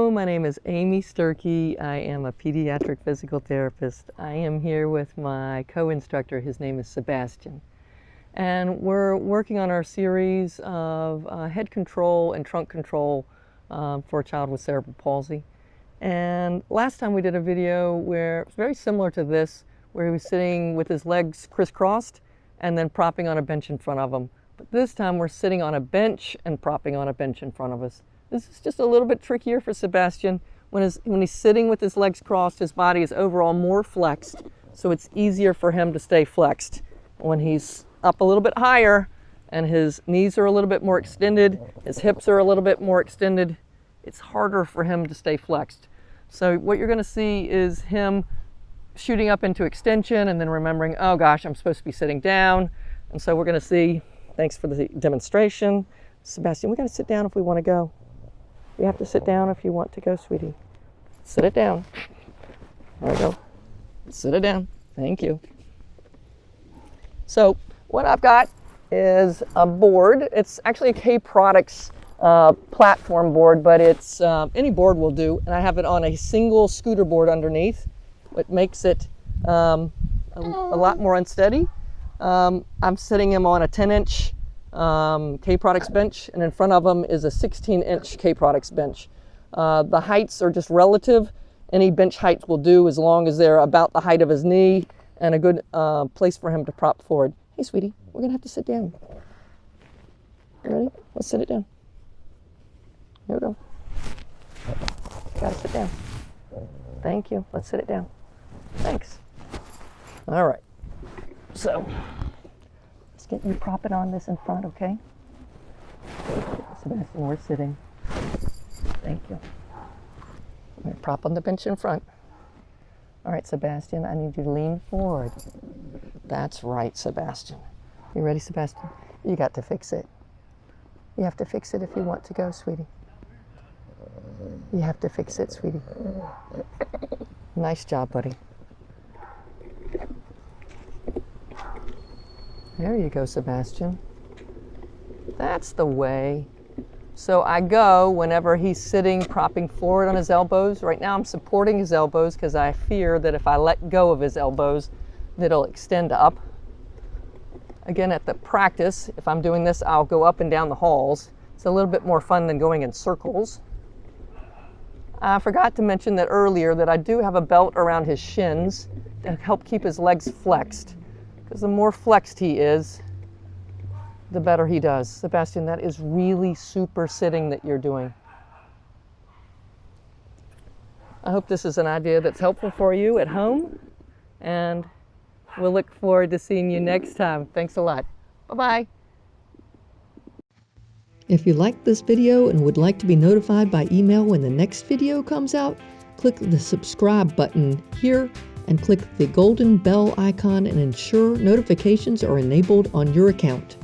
Hello, my name is Amy Sturkey. I am a pediatric physical therapist. I am here with my co-instructor. His name is Sebastian. And we're working on our series of head control and trunk control for a child with cerebral palsy. And last time we did a video where it's very similar to this, where he was sitting with his legs crisscrossed and then propping on a bench in front of him. But this time we're sitting on a bench and propping on a bench in front of us. This is just a little bit trickier for Sebastian. When he's sitting with his legs crossed, his body is overall more flexed, so it's easier for him to stay flexed. When he's up a little bit higher and his knees are a little bit more extended, his hips are a little bit more extended, it's harder for him to stay flexed. So what you're going to see is him shooting up into extension and then remembering, oh gosh, I'm supposed to be sitting down. And so we're going to see, thanks for the demonstration. Sebastian, we got to sit down if we want to go. You have to sit down if you want to go, sweetie. Sit it down. There we go. Sit it down. Thank you. So what I've got is a board. It's actually a K-Products platform board, but it's any board will do. And I have it on a single scooter board underneath, which makes it a lot more unsteady. I'm setting him on a 10-inch K-Products bench, and in front of them is a 16-inch K-Products bench. The heights are just relative. Any bench height will do as long as they're about the height of his knee and a good place for him to prop forward. Hey, sweetie, we're going to have to sit down. You ready? Let's sit it down. Here we go. Got to sit down. Thank you. Let's sit it down. Thanks. All right. So, let's get you propping on this in front, okay? Sebastian, we're sitting. Thank you. I'm going to prop on the bench in front. All right, Sebastian, I need you to lean forward. That's right, Sebastian. You ready, Sebastian? You got to fix it. You have to fix it if you want to go, sweetie. You have to fix it, sweetie. Nice job, buddy. There you go, Sebastian. That's the way. So I go whenever he's sitting, propping forward on his elbows. Right now I'm supporting his elbows because I fear that if I let go of his elbows, that it'll extend up. Again, at the practice, if I'm doing this, I'll go up and down the halls. It's a little bit more fun than going in circles. I forgot to mention that earlier that I do have a belt around his shins to help keep his legs flexed. Because the more flexed he is, the better he does. Sebastian, that is really super sitting that you're doing. I hope this is an idea that's helpful for you at home, and we'll look forward to seeing you next time. Thanks a lot. Bye-bye. If you liked this video and would like to be notified by email when the next video comes out, click the subscribe button here and click the golden bell icon and ensure notifications are enabled on your account.